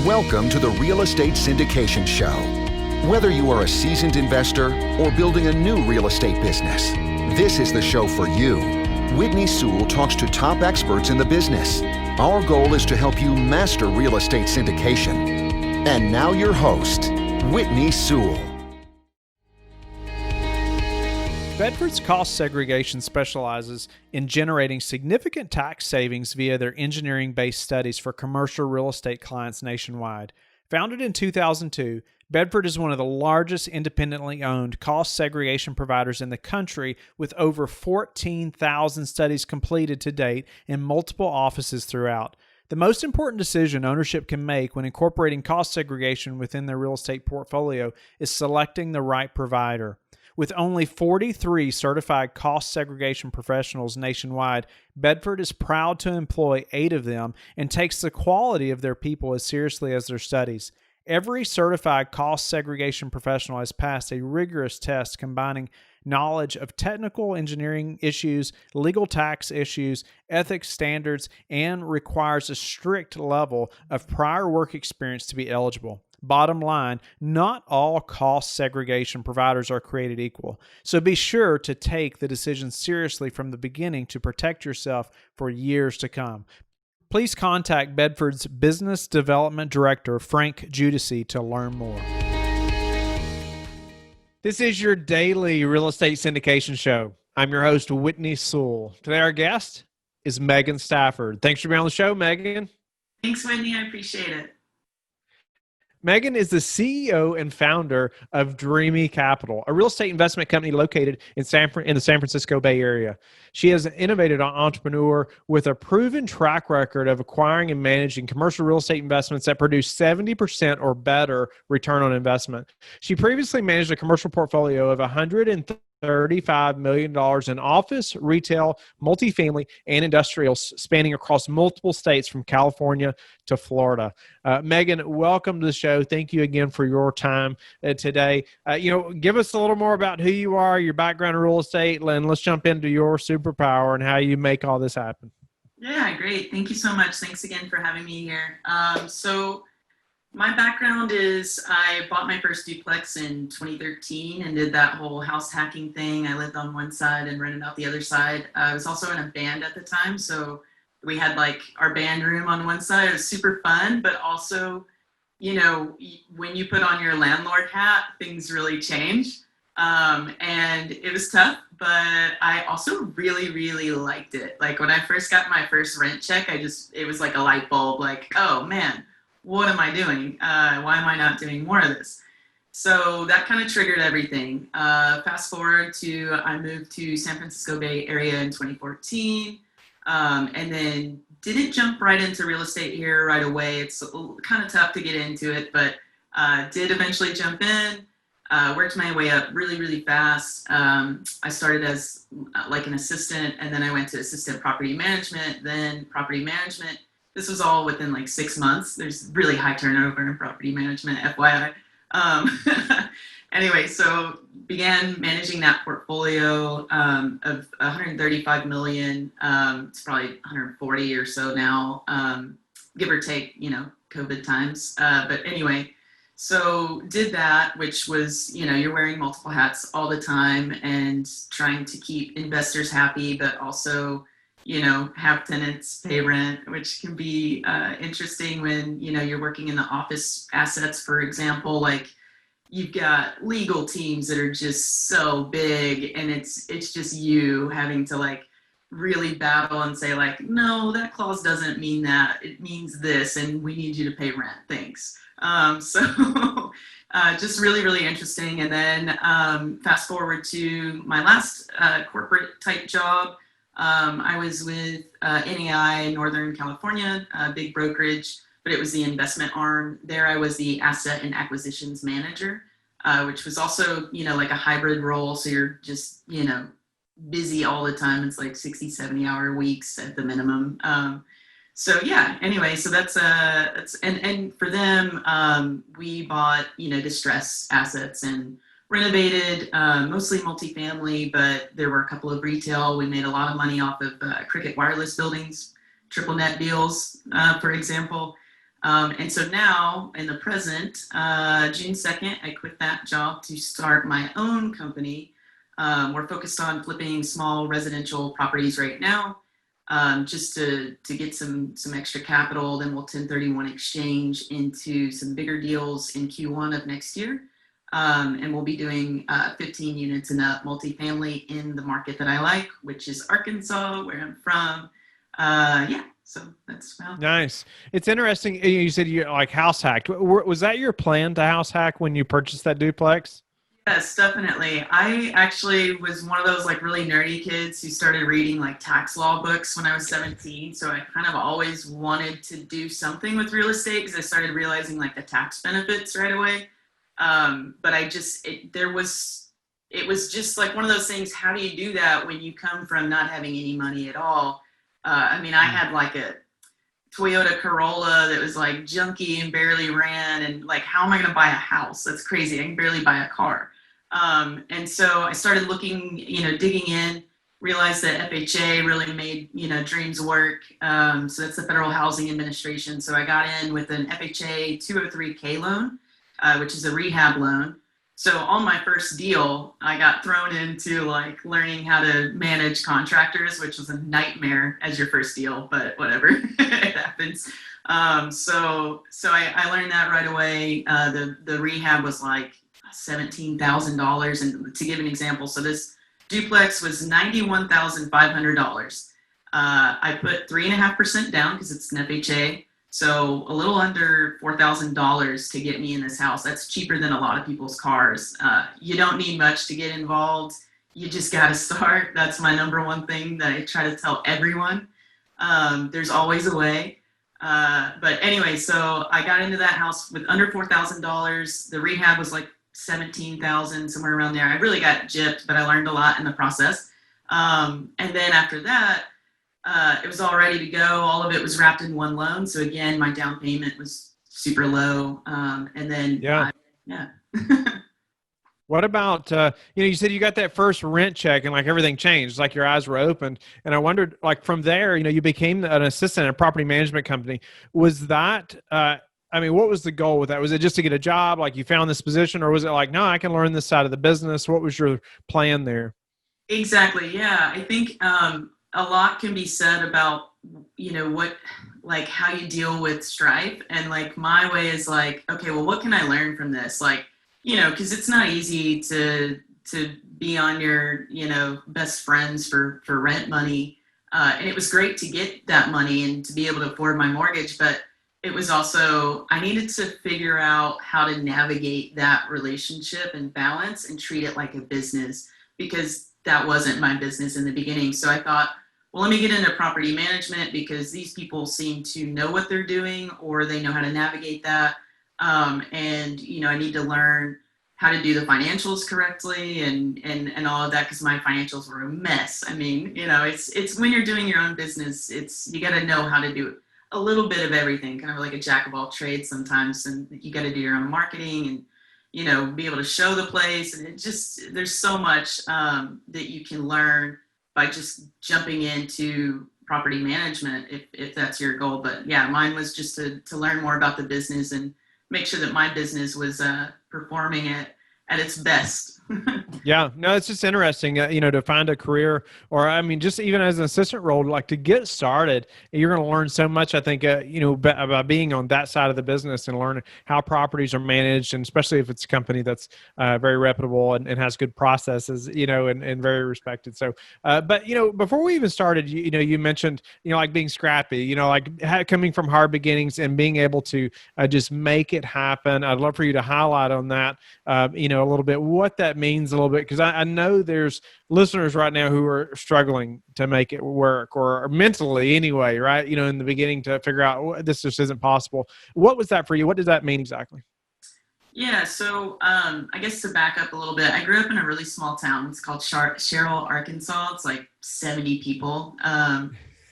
Welcome to the Real Estate Syndication Show. Whether you are a seasoned investor or building a new real estate business, this is the show for you. Whitney Sewell talks to top experts in the business. Our goal is to help you master real estate syndication. And now your host, Whitney Sewell. Bedford's Cost Segregation specializes in generating significant tax savings via their engineering-based studies for commercial real estate clients nationwide. Founded in 2002, Bedford is one of the largest independently owned cost segregation providers in the country, with over 14,000 studies completed to date in multiple offices throughout. The most important decision ownership can make when incorporating cost segregation within their real estate portfolio is selecting the right provider. With only 43 certified cost segregation professionals nationwide, Bedford is proud to employ 8 of them and takes the quality of their people as seriously as their studies. Every certified cost segregation professional has passed a rigorous test combining knowledge of technical engineering issues, legal tax issues, ethics standards, and requires a strict level of prior work experience to be eligible. Bottom line, not all cost segregation providers are created equal. So be sure to take the decision seriously from the beginning to protect yourself for years to come. Please contact Bedford's Business Development Director, Frank Judici, to learn more. This is your daily real estate syndication show. I'm your host, Whitney Sewell. Today our guest is Megan Stafford. Thanks for being on the show, Megan. Thanks, Whitney. I appreciate it. Megan is the CEO and founder of Dreamy Capital, a real estate investment company located in the San Francisco Bay Area. She is an innovative entrepreneur with a proven track record of acquiring and managing commercial real estate investments that produce 70% or better return on investment. She previously managed a commercial portfolio of $135 million in office, retail, multifamily, and industrial, spanning across multiple states from California to Florida. Megan, welcome to the show. Thank you again for your time today. Give us a little more about who you are, your background in real estate, and let's jump into your superpower and how you make all this happen. Yeah, great. Thank you so much. Thanks again for having me here. So my background is I bought my first duplex in 2013 and did that whole house hacking thing. I lived on one side and rented out the other side. I was also in a band at the time, so we had like our band room on one side. It was super fun, but also, when you put on your landlord hat, things really change. And it was tough, but I also really, really liked it. Like when I first got my first rent check, it was like a light bulb, like, oh man, what am I doing? Why am I not doing more of this? So that kind of triggered everything. Fast forward to, I moved to San Francisco Bay Area in 2014, and then didn't jump right into real estate here right away. It's kind of tough to get into it, but did eventually jump in, worked my way up really, really fast. I started as like an assistant, and then I went to assistant property management, then property management. This was all within like 6 months. There's really high turnover in property management, FYI. Anyway, so began managing that portfolio of 135 million. It's probably 140 or so now, give or take, COVID times. But anyway, so did that, which was, you're wearing multiple hats all the time and trying to keep investors happy, but also have tenants pay rent, which can be interesting when, you're working in the office assets, for example. Like you've got legal teams that are just so big, and it's just you having to like really battle and say like, no, that clause doesn't mean that. It means this, and we need you to pay rent. Thanks. So just really, really interesting. And then fast forward to my last corporate type job. I was with NEI, Northern California, a big brokerage, but it was the investment arm. There I was the asset and acquisitions manager, which was also, like a hybrid role. So you're just, busy all the time. It's like 60, 70-hour weeks at the minimum. So yeah, anyway, so that's and for them, we bought, distressed assets and renovated, mostly multifamily, but there were a couple of retail. We made a lot of money off of Cricket Wireless buildings, triple net deals, for example. And so now in the present, June 2nd, I quit that job to start my own company. We're focused on flipping small residential properties right now, just to get some extra capital. Then we'll 1031 exchange into some bigger deals in Q1 of next year. And we'll be doing 15 units and up multifamily in the market that I like, which is Arkansas, where I'm from. Yeah, so that's nice. It's interesting. You said you like house hacked. Was that your plan to house hack when you purchased that duplex? Yes, definitely. I actually was one of those like really nerdy kids who started reading like tax law books when I was 17. So I kind of always wanted to do something with real estate because I started realizing like the tax benefits right away. But it was just like one of those things. How do you do that when you come from not having any money at all? I mean, I had like a Toyota Corolla that was like junky and barely ran, and like, how am I going to buy a house? That's crazy. I can barely buy a car. And so I started looking, digging in, realized that FHA really made, dreams work. So that's the Federal Housing Administration. So I got in with an FHA 203K loan, which is a rehab loan. So on my first deal, I got thrown into like learning how to manage contractors, which was a nightmare as your first deal, but whatever, it happens. So I learned that right away. The rehab was like $17,000. And to give an example, so this duplex was $91,500. I put 3.5% down because it's an FHA. So a little under $4,000 to get me in this house. That's cheaper than a lot of people's cars. You don't need much to get involved. You just got to start. That's my number one thing that I try to tell everyone. There's always a way. But anyway, so I got into that house with under $4,000. The rehab was like $17,000, somewhere around there. I really got gypped, but I learned a lot in the process. And then after that, it was all ready to go. All of it was wrapped in one loan. So again, my down payment was super low. And then, yeah. What about, you said you got that first rent check and like everything changed, like your eyes were opened. And I wondered, like from there, you became an assistant at a property management company. Was that, what was the goal with that? Was it just to get a job? Like you found this position, or was it like, no, I can learn this side of the business? What was your plan there? Exactly. Yeah. I think, a lot can be said about, how you deal with strife. And like my way is like, okay, well, what can I learn from this? Like, because it's not easy to be on your, best friends for rent money. And it was great to get that money and to be able to afford my mortgage. But it was also, I needed to figure out how to navigate that relationship and balance and treat it like a business, because that wasn't my business in the beginning. So I thought, well, let me get into property management because these people seem to know what they're doing, or they know how to navigate that. And, I need to learn how to do the financials correctly and all of that, because my financials were a mess. I mean, it's when you're doing your own business, you got to know how to do a little bit of everything, kind of like a jack of all trades sometimes. And you got to do your own marketing and, be able to show the place. And there's so much that you can learn by just jumping into property management if that's your goal. But yeah, mine was just to learn more about the business and make sure that my business was performing at its best. Yeah, no, it's just interesting, to find a career, or just even as an assistant role, like to get started, you're going to learn so much, I think, about being on that side of the business and learn how properties are managed, and especially if it's a company that's very reputable and has good processes, and very respected. So, but, before we even started, you mentioned, like being scrappy, coming from hard beginnings and being able to just make it happen. I'd love for you to highlight on that, a little bit, what that means a little bit, because I know there's listeners right now who are struggling to make it work, or mentally anyway, right? In the beginning, to figure out this just isn't possible. What was that for you? What does that mean exactly? Yeah, so I guess to back up a little bit, I grew up in a really small town. It's called Sherrill, Arkansas. It's like 70 people.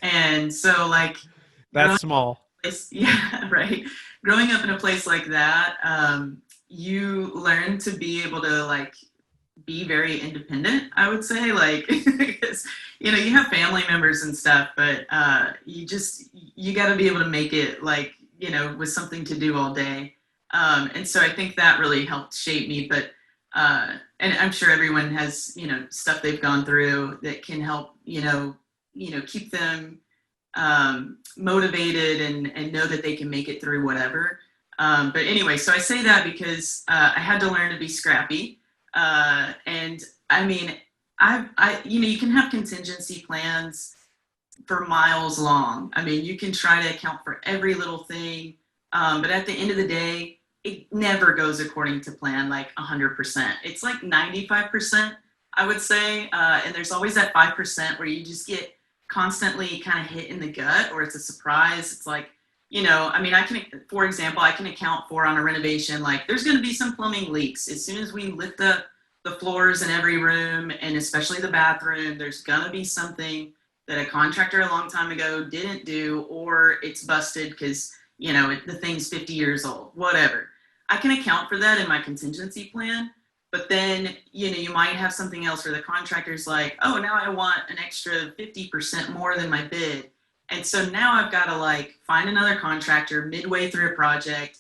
And so like... That's small. Yeah, right. Growing up in a place like that, you learn to be able to like be very independent, I would say, like, because, you have family members and stuff, but you got to be able to make it like was something to do all day. And so I think that really helped shape me. But and I'm sure everyone has, stuff they've gone through that can help, keep them motivated and know that they can make it through whatever. But anyway, so I say that because I had to learn to be scrappy. And I mean, you can have contingency plans for miles long. I mean, you can try to account for every little thing. But at the end of the day, it never goes according to plan, like 100%. It's like 95%, I would say. And there's always that 5% where you just get constantly kind of hit in the gut, or it's a surprise. It's like, for example, I can account for on a renovation, like there's going to be some plumbing leaks. As soon as we lift up the floors in every room, and especially the bathroom, there's going to be something that a contractor a long time ago didn't do, or it's busted because, the thing's 50 years old, whatever. I can account for that in my contingency plan. But then, you might have something else where the contractor's like, oh, now I want an extra 50% more than my bid. And so now I've got to like find another contractor midway through a project,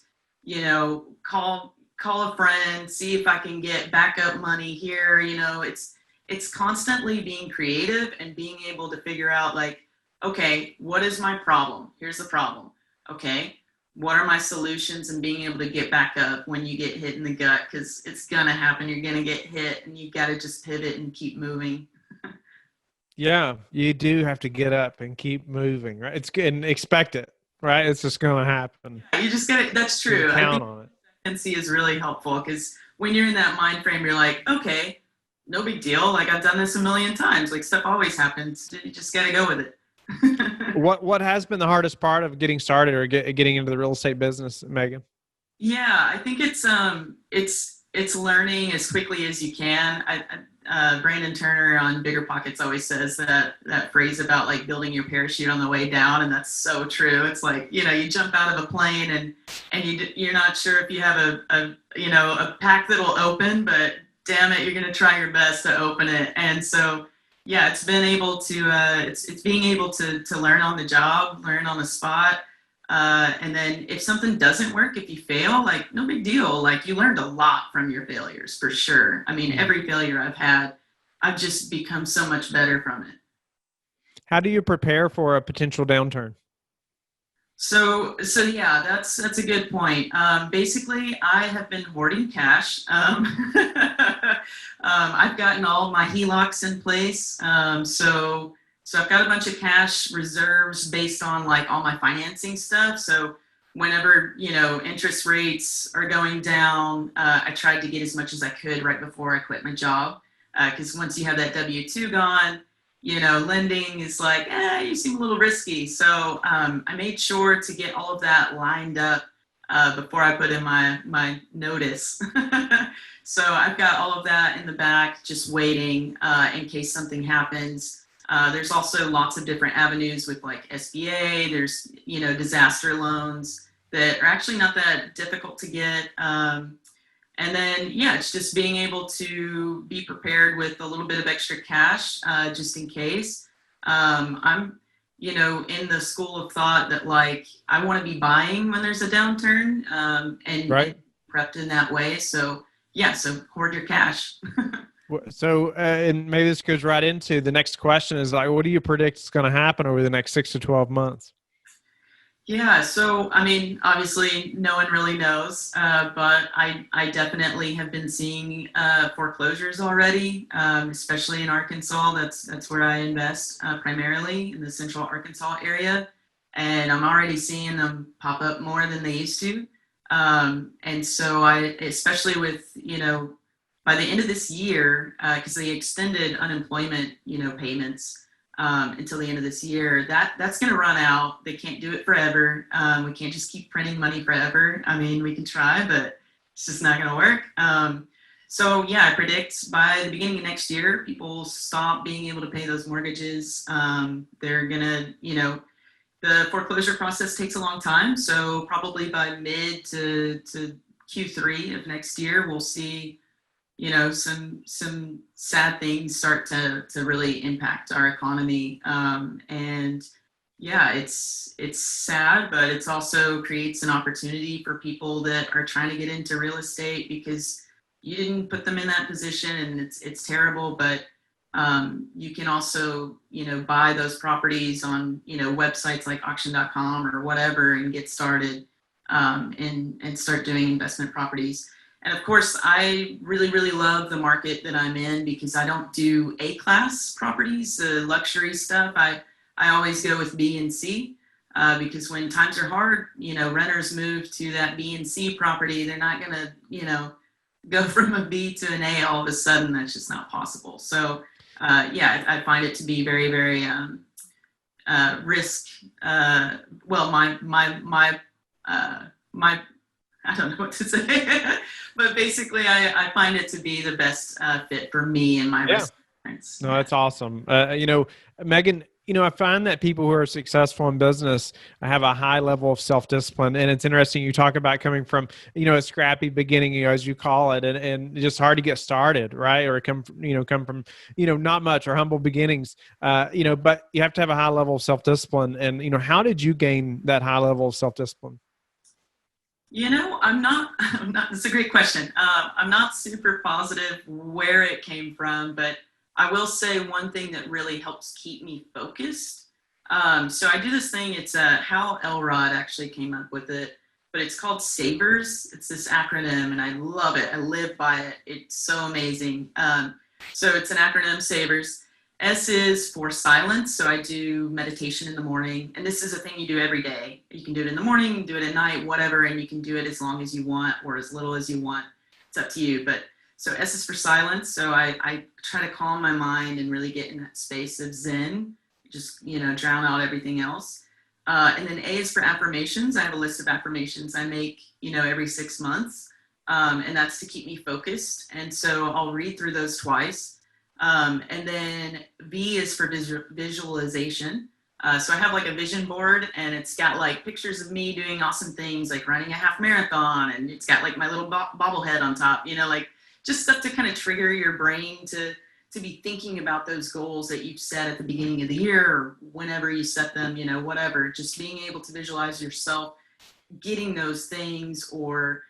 call a friend, see if I can get backup money here. It's constantly being creative and being able to figure out like, okay, what is my problem? Here's the problem. Okay, what are my solutions, and being able to get back up when you get hit in the gut, because it's going to happen. You're going to get hit, and you've got to just pivot and keep moving. Yeah, you do have to get up and keep moving, right? It's good, and expect it, right? It's just going to happen. You just got to, that's true. Count I think on it. Consistency is really helpful, because when you're in that mind frame, you're like, okay, no big deal. Like I've done this a million times. Like stuff always happens. You just got to go with it. What has been the hardest part of getting started or getting into the real estate business, Megan? Yeah, I think it's learning as quickly as you can. Brandon Turner on Bigger Pockets always says that phrase about like building your parachute on the way down, and that's so true. It's like, you jump out of a plane and you're not sure if you have a pack that'll open, but damn it, you're gonna try your best to open it. And so yeah, it's been able to it's being able to learn on the job, learn on the spot. And then if something doesn't work, if you fail, like no big deal. Like you learned a lot from your failures for sure. I mean, every failure I've had, I've just become so much better from it. How do you prepare for a potential downturn? So yeah, that's a good point. Basically, I have been hoarding cash. I've gotten all my HELOCs in place. So I've got a bunch of cash reserves based on like all my financing stuff. So whenever, interest rates are going down, I tried to get as much as I could right before I quit my job. Because once you have that W-2 gone, lending is like, you seem a little risky. So I made sure to get all of that lined up before I put in my notice. So I've got all of that in the back, just waiting in case something happens. There's also lots of different avenues with like SBA. There's, disaster loans that are actually not that difficult to get. And then, it's just being able to be prepared with a little bit of extra cash just in case. I'm, in the school of thought that like I want to be buying when there's a downturn and prepped in that way. So so hoard your cash. So, and maybe this goes right into the next question is like, what do you predict is going to happen over the next 6 to 12 months? Yeah, so I mean, obviously, no one really knows, but I definitely have been seeing foreclosures already, especially in Arkansas. That's where I invest primarily, in the Central Arkansas area, and I'm already seeing them pop up more than they used to. And so especially with by the end of this year, because they extended unemployment payments. Until the end of this year, that's going to run out. They can't do it forever. We can't just keep printing money forever. I mean, we can try, but it's just not going to work. So I predict by the beginning of next year, people will stop being able to pay those mortgages. They're going to, the foreclosure process takes a long time. So probably by mid to Q3 of next year, we'll see some sad things start to really impact our economy. And Yeah, it's sad, but it's also creates an opportunity for people that are trying to get into real estate because you didn't put them in that position, and it's terrible. But you can also, buy those properties on, websites like auction.com or whatever, and get started, and start doing investment properties. And of course, I really, really love the market that I'm in because I don't do A-class properties, the luxury stuff. I always go with B and C, because when times are hard, renters move to that B and C property. They're not going to, go from a B to an A all of a sudden. That's just not possible. So, yeah, I find it to be very, very risk. Well, my, I don't know what to say, but basically, I find it to be the best fit for me and my risk tolerance. No, that's awesome. Megan, I find that people who are successful in business have a high level of self-discipline. And it's interesting you talk about coming from, a scrappy beginning, as you call it, and just hard to get started, right? Or come from, not much or humble beginnings, but you have to have a high level of self-discipline. And, how did you gain that high level of self-discipline? It's a great question. I'm not super positive where it came from, but I will say one thing that really helps keep me focused. So I do this thing. It's Hal Elrod actually came up with it, but it's called SAVERS. It's this acronym, and I love it. I live by it. It's so amazing. So it's an acronym, SAVERS. S is for silence. So I do meditation in the morning, and this is a thing you do every day. You can do it in the morning, do it at night, whatever, and you can do it as long as you want or as little as you want. It's up to you. But so S is for silence. So I try to calm my mind and really get in that space of Zen, just, drown out everything else. And then A is for affirmations. I have a list of affirmations I make, every 6 months. And that's to keep me focused. And so I'll read through those twice. And then V is for visualization. So I have like a vision board, and it's got like pictures of me doing awesome things like running a half marathon, and it's got like my little bobblehead on top, like just stuff to kind of trigger your brain to be thinking about those goals that you've set at the beginning of the year or whenever you set them, whatever, just being able to visualize yourself getting those things, or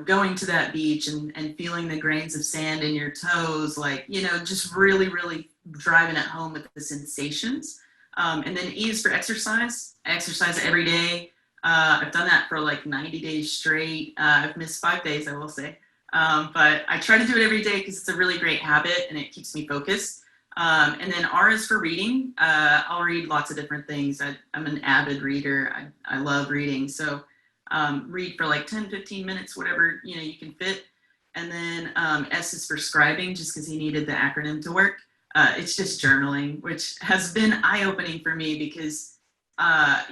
going to that beach and feeling the grains of sand in your toes, like, just really, really driving it home with the sensations. And then E is for exercise. I exercise every day. I've done that for like 90 days straight. I've missed 5 days, I will say. But I try to do it every day because it's a really great habit and it keeps me focused. And then R is for reading. I'll read lots of different things. I'm an avid reader. I love reading. So read for like 10, 15 minutes, whatever, you can fit. And then S is for scribing, just because he needed the acronym to work. It's just journaling, which has been eye-opening for me because I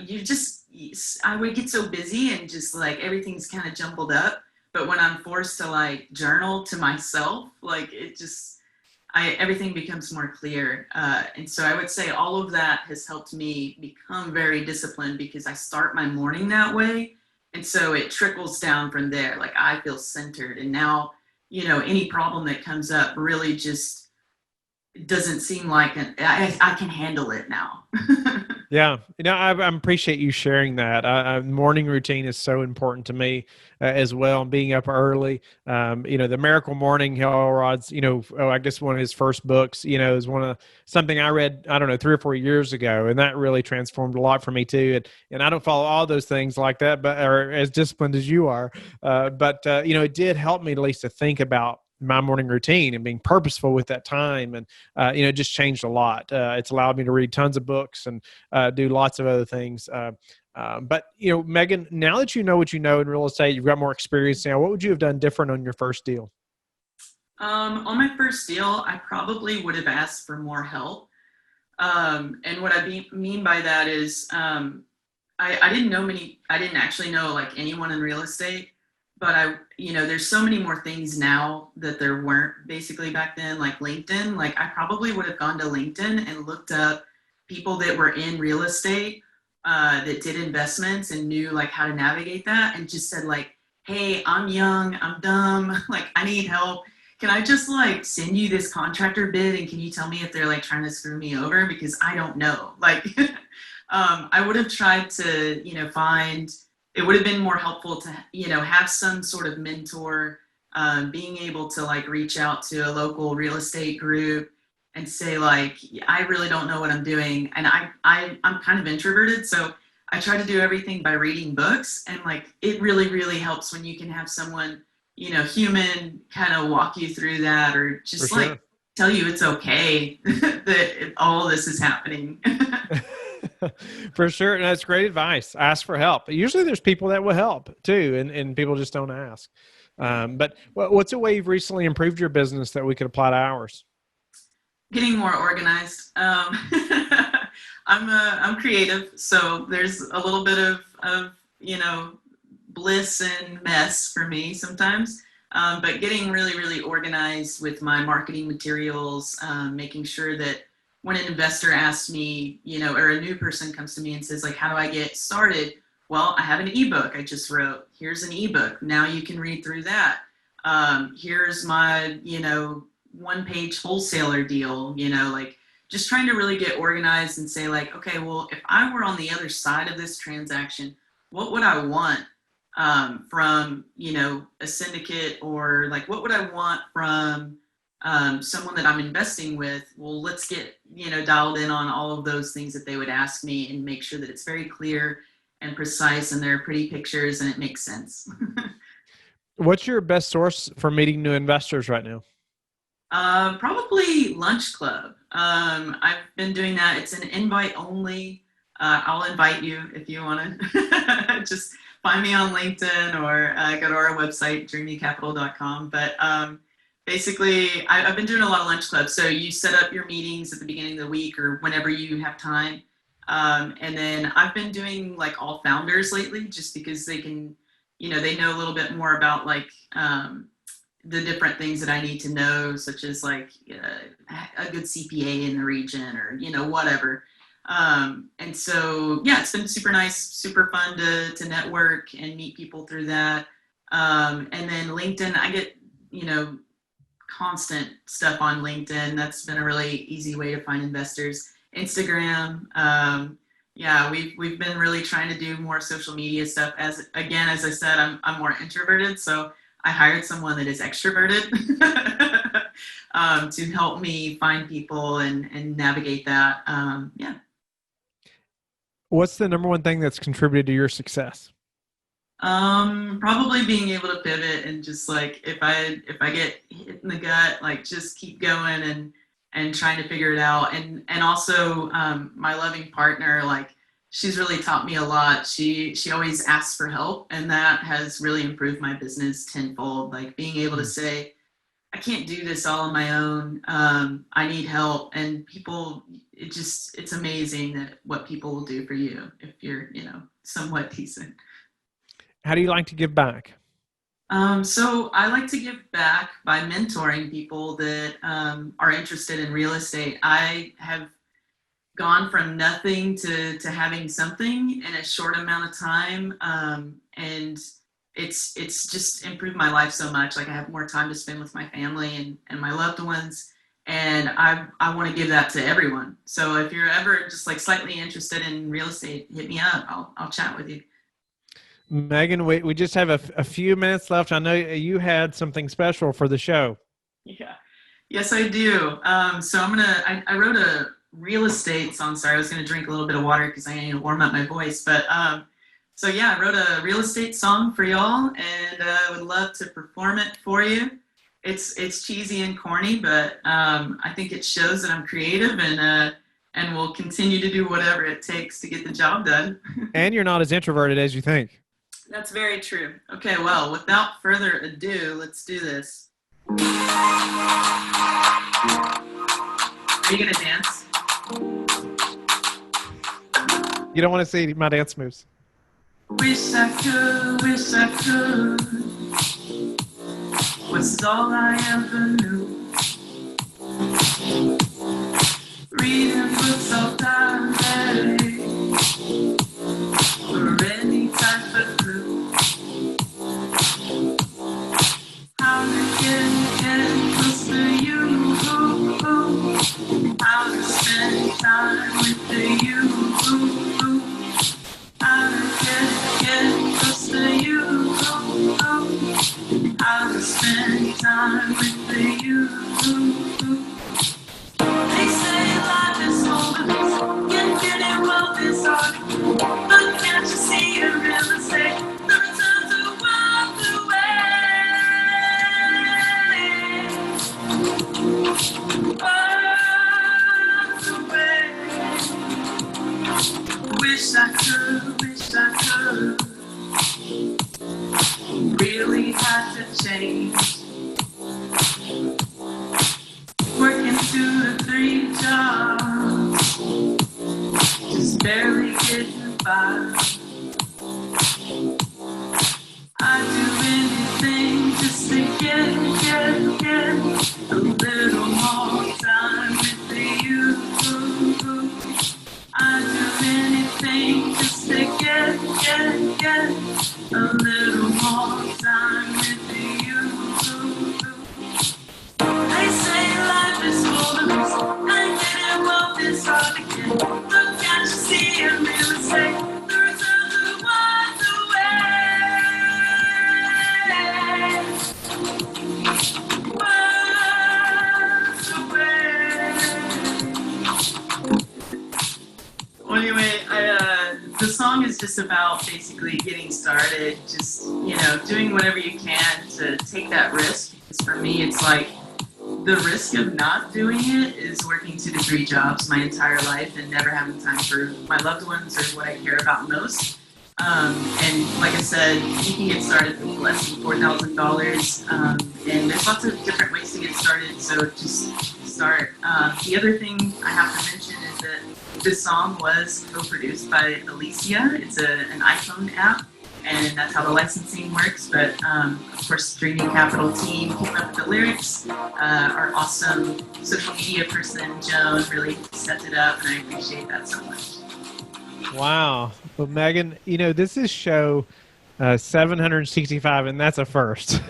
would get so busy and just like everything's kind of jumbled up. But when I'm forced to like journal to myself, like everything becomes more clear. And so I would say all of that has helped me become very disciplined because I start my morning that way. And so it trickles down from there. Like I feel centered. And now, any problem that comes up really just doesn't seem like I can handle it now. Yeah. I appreciate you sharing that. Morning routine is so important to me as well. Being up early, the Miracle Morning, Elrod's, I guess one of his first books, is something I read, I don't know, 3 or 4 years ago. And that really transformed a lot for me too. And I don't follow all those things like that, or as disciplined as you are. But it did help me at least to think about my morning routine and being purposeful with that time. And, it just changed a lot. It's allowed me to read tons of books and do lots of other things. But, Megan, now that you know what you know in real estate, you've got more experience now. What would you have done different on your first deal? On my first deal, I probably would have asked for more help. And what I mean by that is I didn't actually know like anyone in real estate. But there's so many more things now that there weren't basically back then, like LinkedIn. Like I probably would have gone to LinkedIn and looked up people that were in real estate that did investments and knew like how to navigate that, and just said like, hey, I'm young, I'm dumb, like I need help. Can I just like send you this contractor bid, and can you tell me if they're like trying to screw me over, because I don't know. Like I would have tried to, it would have been more helpful to, have some sort of mentor, being able to like reach out to a local real estate group and say like, I really don't know what I'm doing. And I'm kind of introverted. So I try to do everything by reading books, and like, it really, really helps when you can have someone, human kind of walk you through that, or just like tell you it's okay that all this is happening. For sure. And that's great advice. Ask for help. Usually there's people that will help too. And people just don't ask. But what's a way you've recently improved your business that we could apply to ours? Getting more organized. I'm creative, so there's a little bit of bliss and mess for me sometimes. But getting really, really organized with my marketing materials, making sure that when an investor asks me, or a new person comes to me and says like, how do I get started? Well, I have an ebook I just wrote. Here's an ebook. Now you can read through that. Here's my, one-page wholesaler deal, like just trying to really get organized and say like, okay, well, if I were on the other side of this transaction, what would I want from, a syndicate, or like, what would I want from someone that I'm investing with? Well, let's get, dialed in on all of those things that they would ask me, and make sure that it's very clear and precise, and there are pretty pictures and it makes sense. What's your best source for meeting new investors right now? Probably Lunch Club. I've been doing that. It's an invite only. I'll invite you if you want to just find me on LinkedIn, or go to our website, dreamycapital.com. But basically, I've been doing a lot of Lunch Clubs. So you set up your meetings at the beginning of the week or whenever you have time. And then I've been doing like all founders lately, just because they can, they know a little bit more about like the different things that I need to know, such as like a good CPA in the region, or, whatever. And so, yeah, it's been super nice, super fun to network and meet people through that. And then LinkedIn, I get, constant stuff on LinkedIn. That's been a really easy way to find investors. Instagram. Yeah, we've been really trying to do more social media stuff. As I said, I'm more introverted, so I hired someone that is extroverted to help me find people and navigate that. Yeah. What's the number one thing that's contributed to your success? Probably being able to pivot, and just like, if I get hit in the gut, like just keep going and trying to figure it out. And also, my loving partner, like, she's really taught me a lot. She always asks for help, and that has really improved my business tenfold. Like, being able to say, I can't do this all on my own. I need help. And people, it's amazing that what people will do for you if you're, somewhat decent. How do you like to give back? So I like to give back by mentoring people that are interested in real estate. I have gone from nothing to having something in a short amount of time. And it's just improved my life so much. Like, I have more time to spend with my family and my loved ones. And I want to give that to everyone. So if you're ever just like slightly interested in real estate, hit me up. I'll chat with you. Megan, we just have a few minutes left. I know you had something special for the show. Yeah. Yes, I do. So I wrote a real estate song. Sorry, I was going to drink a little bit of water because I need to warm up my voice. But so yeah, I wrote a real estate song for y'all, and I would love to perform it for you. It's cheesy and corny, but I think it shows that I'm creative and will continue to do whatever it takes to get the job done. And you're not as introverted as you think. That's very true. Okay, well, without further ado, let's do this. Are you going to dance? You don't want to see my dance moves. Wish I could. Was all I ever knew. Reading books all time, ready for any type of clue. How to get close to you. How to spend time with you. had to change. Working 2 to 3 jobs, just barely getting by. I'd do anything just to get a little more time with you. I'd do anything just to get a little more time with you. They say life is full of risk, and getting wealth is hard to get. Look, can't you see in real estate, the returns are wide away. Well, anyway, the song is just about basically getting started, just, doing whatever you can to take that risk. Because for me, it's like the risk of not doing it is working 2 to 3 jobs my entire life and never having time for my loved ones or what I care about most. And like I said, you can get started with less than $4,000. And there's lots of different ways to get started, so just start. The other thing I have to mention is that this song was co-produced by Alicia. It's an iPhone app, and that's how the licensing works. But of course, Dreamy Capital team came up with the lyrics. Our awesome social media person, Joan, really stepped it up, and I appreciate that so much. Wow. Well, Megan, this is show 765, and that's a first.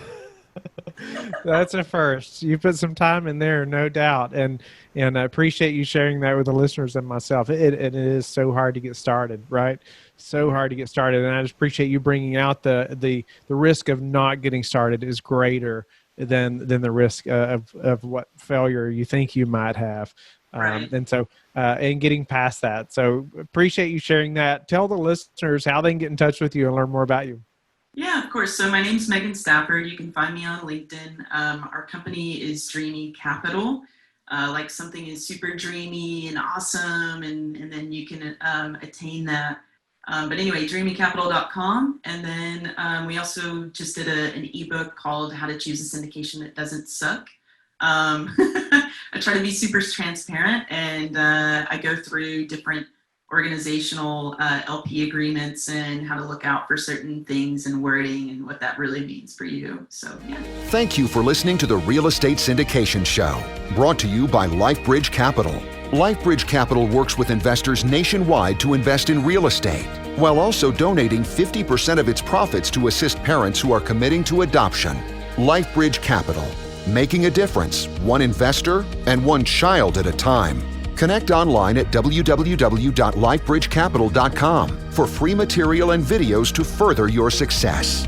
That's a first. You put some time in there, no doubt. And I appreciate you sharing that with the listeners and myself. It is so hard to get started, right? So hard to get started. And I just appreciate you bringing out the risk of not getting started is greater than the risk of what failure you think you might have. Right. And getting past that. So appreciate you sharing that. Tell the listeners how they can get in touch with you and learn more about you. Yeah, of course. So my name's Megan Stafford. You can find me on LinkedIn. Our company is Dreamy Capital. Like something is super dreamy and awesome, and then you can attain that. But anyway, dreamycapital.com. And then we also just did an ebook called How to Choose a Syndication That Doesn't Suck. I try to be super transparent, and I go through different organizational LP agreements and how to look out for certain things and wording and what that really means for you. So, yeah. Thank you for listening to the Real Estate Syndication Show, brought to you by LifeBridge Capital. LifeBridge Capital works with investors nationwide to invest in real estate, while also donating 50% of its profits to assist parents who are committing to adoption. LifeBridge Capital, making a difference, one investor and one child at a time. Connect online at www.lifebridgecapital.com for free material and videos to further your success.